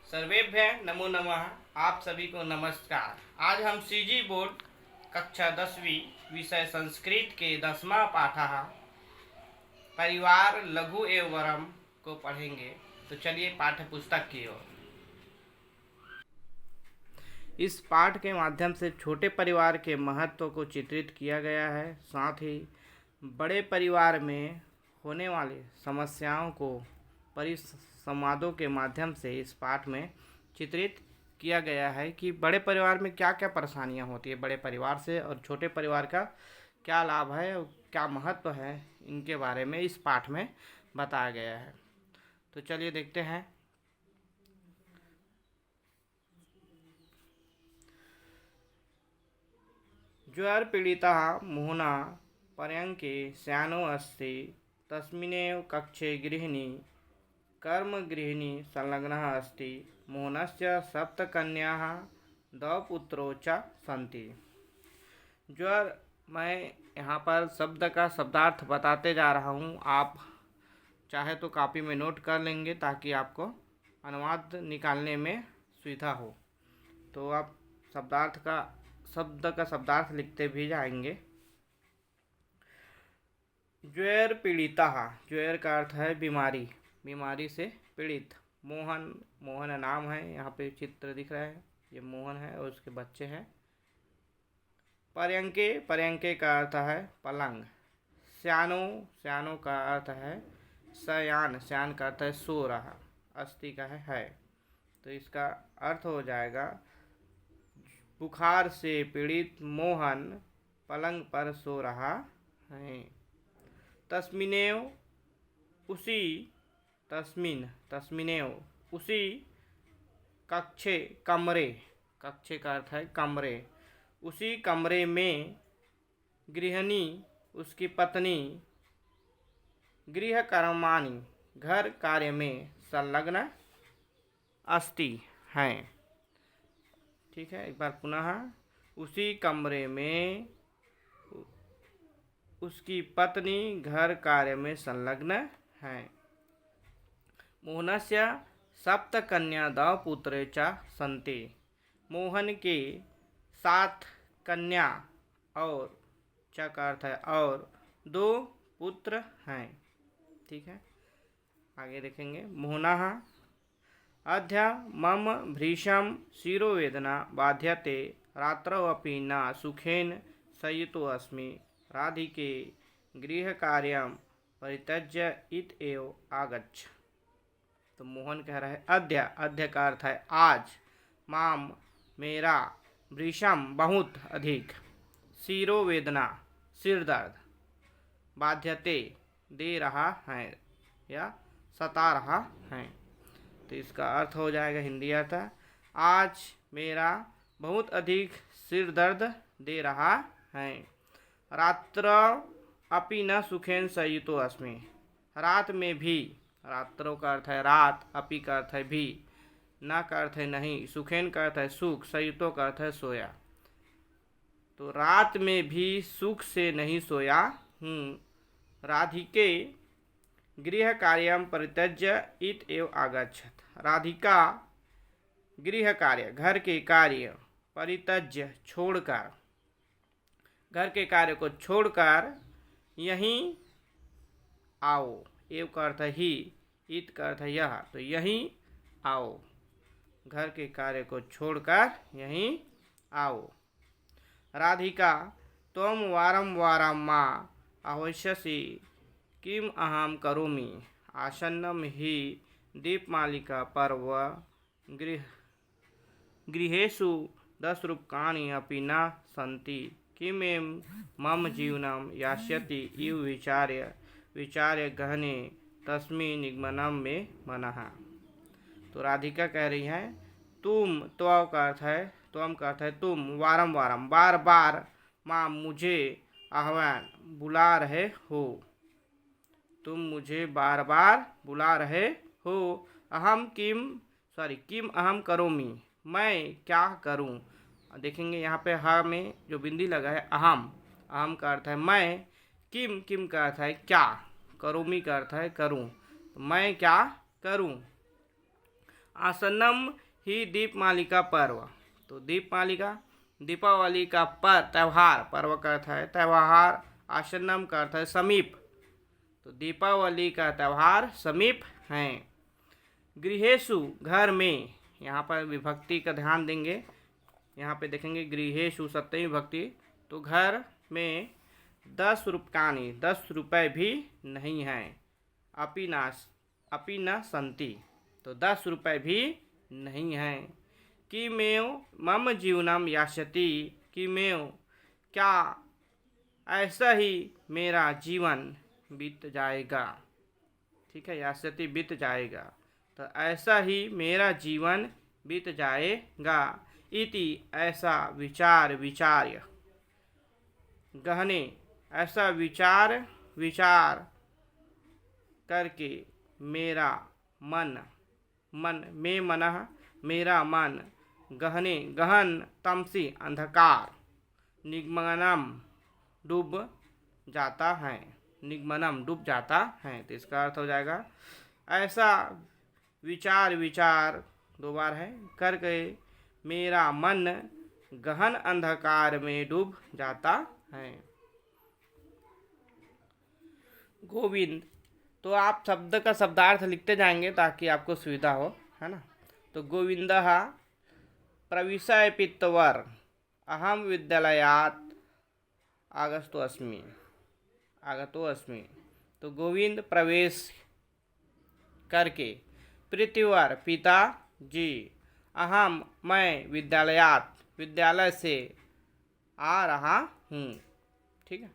सर्वेभ्यः नमो नमः। आप सभी को नमस्कार। आज हम सीजी बोर्ड कक्षा 10वीं विषय संस्कृत के 10वां पाठः परिवार लघु एवं वरम को पढ़ेंगे। तो चलिए पाठ्य पुस्तक की ओर। इस पाठ के माध्यम से छोटे परिवार के महत्व को चित्रित किया गया है, साथ ही बड़े परिवार में होने वाली समस्याओं को परिसंवादों के माध्यम से इस पाठ में चित्रित किया गया है कि बड़े परिवार में क्या क्या परेशानियां होती है बड़े परिवार से, और छोटे परिवार का क्या लाभ है और क्या महत्व है, इनके बारे में इस पाठ में बताया गया है। तो चलिए देखते हैं। ज्वर पीड़िता मोहना पर्यङ्के श्यानो अस्ति तस्मिन्नेव कक्षे गृहिणी कर्मगृहिणी संलग्नः अस्ति। मोहनस्य सप्तकन्याः द्वौ पुत्रौ च सन्ति। ज्वर, मैं यहाँ पर शब्द का शब्दार्थ बताते जा रहा हूँ। आप चाहे तो कॉपी में नोट कर लेंगे ताकि आपको अनुवाद निकालने में सुविधा हो। तो आप शब्द का शब्दार्थ लिखते भी जाएंगे। ज्वर पीड़िता, ज्वर का अर्थ है बीमारी, बीमारी से पीड़ित। मोहन नाम है, यहाँ पे चित्र दिख रहा है, ये मोहन है और उसके बच्चे हैं। पर्यंके का अर्थ है पलंग। श्यानो का अर्थ है शयान का अर्थ है सो रहा। अस्थि का है। तो इसका अर्थ हो जाएगा बुखार से पीड़ित मोहन पलंग पर सो रहा है। तस्मिनेव उसी कक्षे का अर्थ है कमरे, उसी कमरे में गृहिणी उसकी पत्नी गृह कर्माणि घर कार्य में संलग्न अस्ति हैं। ठीक है, एक बार पुनः। उसी कमरे में उसकी पत्नी घर कार्य में संलग्न है। मोहनस्य सप्तकन्या द्वौ पुत्रे च सन्ति। मोहन के 7 कन्या और च का अर्थ है और 2 पुत्र हैं। ठीक है, आगे देखेंगे। मोहनः अद्य मम भृशं शिरोवेदना बाध्यते रात्रौ अपि न सुखेन शयितोऽस्मि। राधिके गृहकार्यं परित्यज्य इत एव आगच्छ। तो मोहन कह रहा है अद्य का अर्थ है आज, माम मेरा, भृशम बहुत अधिक, शिरोवेदना सिर दर्द, बाध्यते दे रहा है या सता रहा है। तो इसका अर्थ हो जाएगा, हिंदी अर्थ, आज मेरा बहुत अधिक सिर दर्द दे रहा है। रात्र अपि न सुखेन शयितो अस्मि। रात में भी, रात्रों का अर्थ है रात, अपि का अर्थ है भी, न का अर्थ है नहीं, सुखेन का अर्थ है सुख, शयितो का अर्थ है सोया। तो रात में भी सुख से नहीं सोया हूँ। राधिके गृह कार्यम परित्यज्य इत एव आगच्छत। राधिका गृह कार्य घर के कार्य परित्यज्य छोड़कर, घर के कार्य को छोड़कर यहीं आओ। एव का अर्थ ही, इत का अर्थ यह, तो यहीं आओ। घर के कार्य को छोड़कर यहीं आओ। राधिका त्वं वारं वारं मां आह्वयसि किम अहम करोमि। आसन्नं हि दीपमालिका पर्व गृहेषु 10 रूप्यकाणि अपि न सन्ति। किमें मम जीवनं यास्यति इव विचार्य गहने तस्मिन् निगमनं मे मनः। तो राधिका कह रही है तुम, त्वं का अर्थ है तुम, वारम बार बार, माँ मुझे, आह्वान बुला रहे हो, तुम मुझे बार बार बुला रहे हो। किम अहम करोमि, मैं क्या करूं। देखेंगे यहाँ पे ह में जो बिंदी लगा है अहम का अर्थ है मैं, किम का अर्थ है क्या, करोमि का अर्थ है करूं, तो मैं क्या करूं। आसन्नम ही दीपमालिका पर्व। तो दीपमालिका दीपावली का त्यौहार, पर्व का अर्थ है त्यौहार, आसन्नम का अर्थ है समीप, तो दीपावली का त्यौहार समीप है। गृहेषु घर में, यहाँ पर विभक्ति का ध्यान देंगे, यहाँ पे देखेंगे गृहेषु सप्तमी विभक्ति, तो घर में 10 रूप्यकाणि 10 रुपये भी नहीं हैं। अपि न सन्ति, तो 10 रुपये भी नहीं हैं। किमेव मम जीवनम यास्यति, किमेव क्या ऐसा ही मेरा जीवन बीत जाएगा। ठीक है, यास्यति बीत जाएगा, तो ऐसा ही मेरा जीवन बीत जाएगा। इति ऐसा विचार्य गहने, ऐसा विचार करके मेरा मन में मनः मेरा मन गहन तमसी अंधकार निगमनम डूब जाता है। निगमनम डूब जाता है, तो इसका अर्थ हो जाएगा ऐसा विचार 2 बार है करके मेरा मन गहन अंधकार में डूब जाता है। गोविंद, तो आप शब्द का शब्दार्थ लिखते जाएंगे ताकि आपको सुविधा हो, है ना। तो गोविंदः प्रविशय पित्तवर अहम विद्यालयात् आगतो अस्मि। तो गोविंद प्रवेश करके, पृथ्वीवर पिता जी, अहम मैं, विद्यालय से आ रहा हूँ। ठीक है,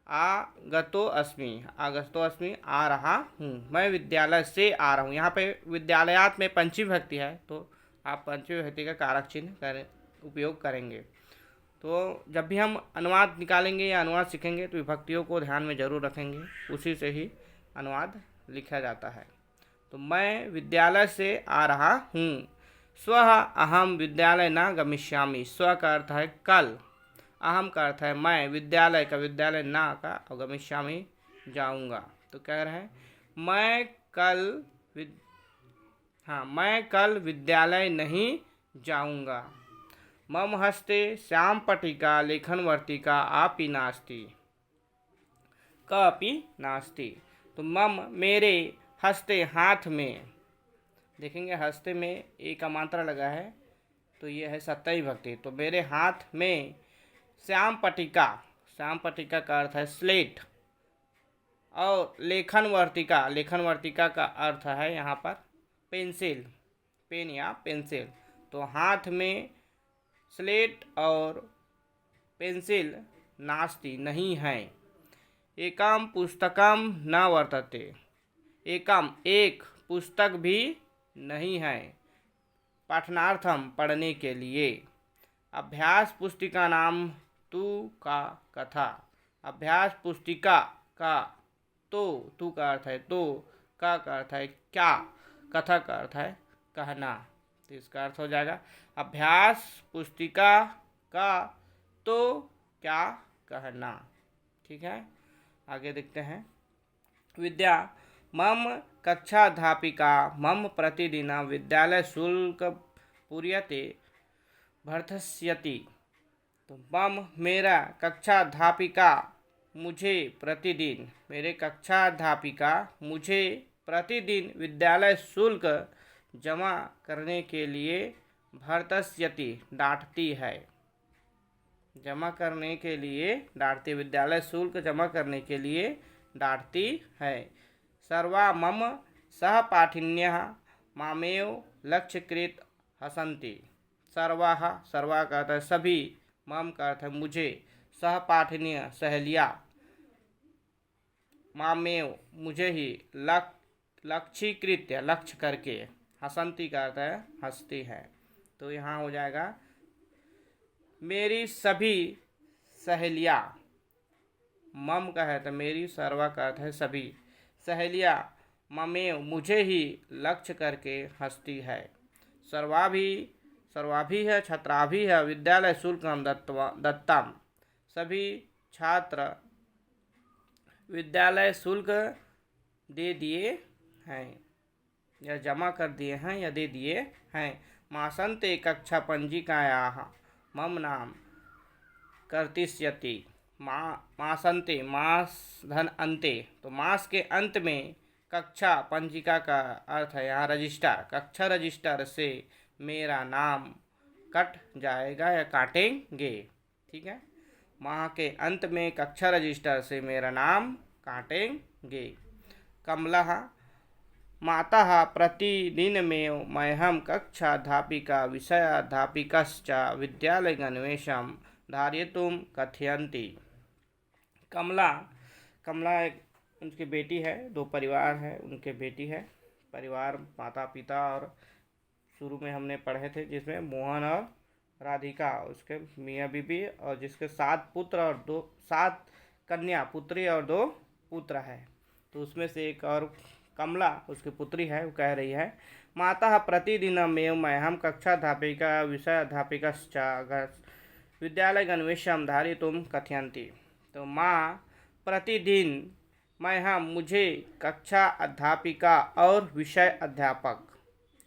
आगतो अस्मि आ रहा हूँ, मैं विद्यालय से आ रहा हूँ। यहाँ पे विद्यालयात में पंचमी विभक्ति है, तो आप पंचमी विभक्ति का कारक चिन्ह उपयोग करेंगे। तो जब भी हम अनुवाद निकालेंगे या अनुवाद सीखेंगे तो विभक्तियों को ध्यान में जरूर रखेंगे, उसी से ही अनुवाद लिखा जाता है। तो मैं विद्यालय से आ रहा हूँ। स्वः अहम विद्यालय न गमिष्यामि, स्व का अर्थ है कल, अहम का अर्थ है मैं, विद्यालय का न का, और गमिष्यामि जाऊँगा। तो कह रहे हैं मैं कल विद्यालय नहीं जाऊँगा। मम हस्ते श्याम पट्टिका लेखनवर्तिका अपि नास्ति, कापि नास्ति। तो मम मेरे, हस्ते हाथ में, देखेंगे हस्ते में एक का मात्रा लगा है, तो ये है सप्तमी विभक्ति। तो मेरे हाथ में श्याम पट्टिका का अर्थ है स्लेट, और लेखनवर्तिका का अर्थ है यहाँ पर पेंसिल, पेन या पेंसिल। तो हाथ में स्लेट और पेंसिल नास्ति नहीं है। एकम पुस्तकम न वर्तते, एक पुस्तक भी नहीं है। पाठनार्थम पढ़ने के लिए। अभ्यास पुस्तिका नाम तू का कथा, अभ्यास पुस्तिका का तू का अर्थ है तो, का अर्थ है क्या, कथा का अर्थ है कहना। तो इसका अर्थ हो जाएगा अभ्यास पुस्तिका का तो क्या कहना। ठीक है, आगे देखते हैं। विद्या मम कक्षाध्यापिका मम प्रतिदिन विद्यालय शुल्क पूर्यते भर्त्सयति। तो मम मेरा, कक्षाध्यापिका मुझे प्रतिदिन, मेरे कक्षाध्यापिका मुझे प्रतिदिन विद्यालय शुल्क जमा करने के लिए भर्त्सयति डांटती है। जमा करने के लिए डांटती, विद्यालय शुल्क जमा करने के लिए डांटती है। सर्वा मम सहपाठिन्यः मामेव लक्ष्यकृत हसन्ति। सर्वा का अर्थ है सभी, मम का अर्थ है मुझे, सहपाठिन्य सहेलियाँ, मामेव मुझे ही, लक्ष्यकृत लक्ष्य करके, हसन्ति का अर्थ है हंसती है। तो यहाँ हो जाएगा मेरी सभी सहेलियाँ, मम का है तो मेरी, सर्वा का अर्थ है सभी, सहेलियाँ ममेव मुझे ही लक्ष्य करके हंसती है। सर्वाभि है, छात्राभि है, विद्यालय शुल्कम दत्तम, सभी छात्र विद्यालय शुल्क दे दिए हैं। या जमा कर दिए हैं या दे दिए हैं। मासन्ते कक्षा पंजिकायाः मम नाम कर्तिष्यति। मासन्ते, मास धन अंते, तो मास के अंत में कक्षा पंजिका का अर्थ है यहाँ रजिस्टर, कक्षा रजिस्टर से मेरा नाम कट जाएगा या काटेंगे। ठीक है, माह के अंत में कक्षा रजिस्टर से मेरा नाम काटेंगे। कमला माता प्रतिदिनमेव मह्यं कक्षाध्यापिका विषयाध्यापिकश्च विद्यालयगणवेशं धारयितुं कथयन्ति। कमला एक उनकी बेटी है, दो परिवार है, उनके बेटी है, परिवार माता पिता, और शुरू में हमने पढ़े थे जिसमें मोहन और राधिका, उसके मियाँ बीबी, और जिसके 7 पुत्र और 7 कन्या, पुत्री और 2 पुत्र है। तो उसमें से एक और कमला उसकी पुत्री है, वो कह रही है माता प्रतिदिनमेव मह्यं कक्षाध्यापिका विषयाध्यापिकश्च विद्यालयगणवेशं धारयितुं कथयन्ति। तो माँ प्रतिदिन मुझे कक्षा अध्यापिका और विषय अध्यापक,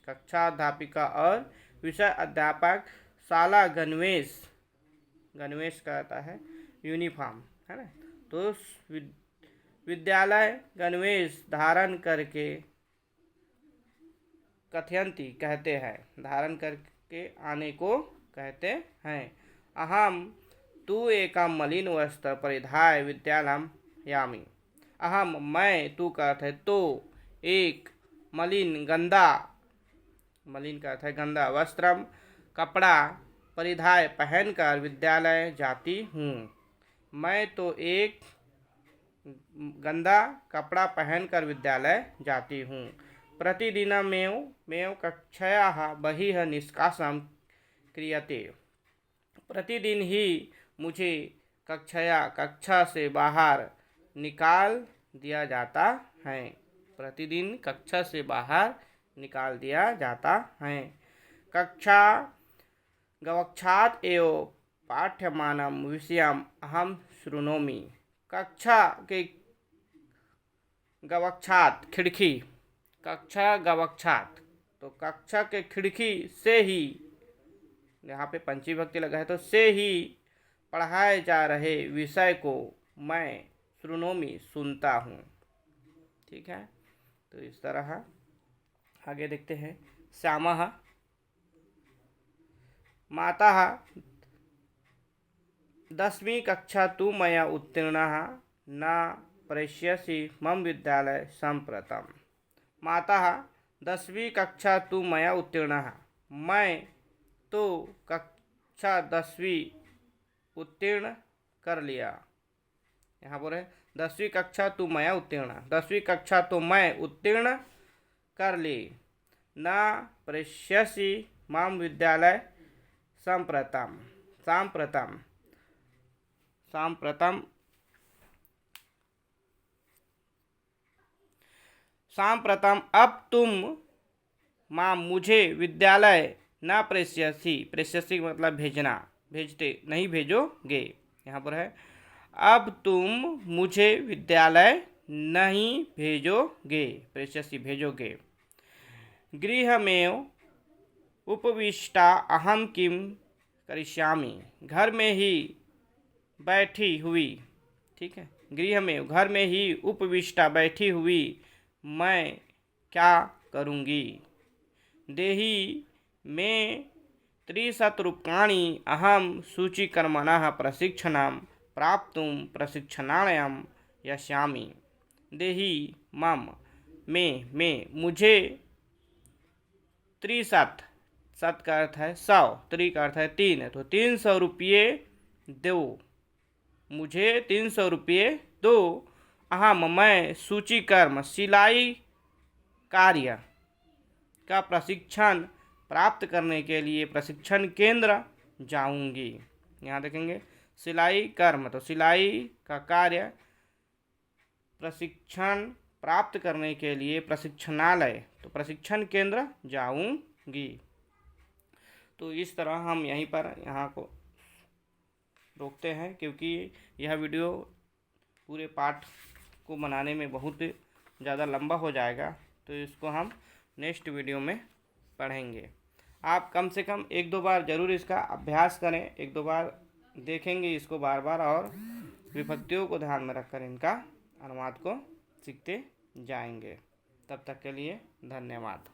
कक्षा अध्यापिका और विषय अध्यापक शाला गणवेश, गणवेश कहता है यूनिफॉर्म, है ना, तो विद्यालय गणवेश धारण करके कथयन्ति कहते हैं, धारण करके आने को कहते हैं। अहम तु एकम मलिन वस्त्र परिधाय विद्यालयं यामि। अहम मैं, तू का अर्थ है तो, एक मलिन गंदा, मलिन का अर्थ है गंदा, वस्त्रम कपड़ा, परिधाय पहनकर विद्यालय जाती हूँ। मैं तो एक गंदा कपड़ा पहनकर विद्यालय जाती हूँ। प्रतिदिनमेव कक्षायाः बहिः निष्कासनं क्रियते। प्रतिदिन ही मुझे कक्षा से बाहर निकाल दिया जाता है। प्रतिदिन कक्षा से बाहर निकाल दिया जाता है। कक्षा गवक्षात् एव पाठ्यमानं विषयम् अहं शृणोमि। कक्षा के गवक्षात्, खिड़की, कक्षा गवक्षात्, तो कक्षा के खिड़की से ही, यहाँ पे पंचमी विभक्ति लगा है तो से ही पढ़ाए जा रहे विषय को मैं शृणोमि, सुनता हूँ। ठीक है, तो इस तरह आगे देखते हैं। श्यामः माता 10वीं कक्षा तु मया उत्तीर्णः न प्रेष्यसि मम विद्यालय सम्प्रतम्। माता 10वीं कक्षा तु मया उत्तीर्णः, मैं तो कक्षा 10वीं उत्तीर्ण कर लिया। यहाँ पर है 10वीं कक्षा तो मैं उत्तीर्ण, 10वीं कक्षा तो मैं उत्तीर्ण कर ली। न प्रेष्यसि माम विद्यालय सांप्रतम, सांप्रतम, सांप्रतम, सांप्रतम, अब तुम माम मुझे विद्यालय न प्रेष्यसि, प्रेष्यसि मतलब भेजना, भेजते नहीं भेजोगे। यहाँ पर है अब तुम मुझे विद्यालय नहीं भेजोगे, प्रेष्यसि भेजोगे। गृहमेव उपविष्टा अहम किम करिष्यामि, घर में ही बैठी हुई, ठीक है, गृह में घर में ही उपविष्टा बैठी हुई मैं क्या करूँगी। देही में 30 रूप्यकाणि अहम सूचीकर्मणः प्रशिक्षणं प्राप्तुं प्रशिक्षणालयं यस्यामि। देही मम में मुझे 30, सत का अर्थ है 100, 3 का अर्थ है 3, तो 300 रुपये दो, मुझे 300 रुपये दो। अहम मैं सूचीकर्म सिलाई कार्य का प्रशिक्षण प्राप्त करने के लिए प्रशिक्षण केंद्र जाऊंगी। यहाँ देखेंगे सिलाई कर्म, तो सिलाई का कार्य प्रशिक्षण प्राप्त करने के लिए प्रशिक्षणालय, तो प्रशिक्षण केंद्र जाऊंगी। तो इस तरह हम यहीं पर यहाँ को रोकते हैं, क्योंकि यह वीडियो पूरे पाठ को बनाने में बहुत ज़्यादा लंबा हो जाएगा, तो इसको हम नेक्स्ट वीडियो में पढ़ेंगे। आप कम से कम 1-2 बार ज़रूर इसका अभ्यास करें, 1-2 बार देखेंगे इसको बार बार, और विभक्तियों को ध्यान में रखकर इनका अनुवाद को सीखते जाएंगे। तब तक के लिए धन्यवाद।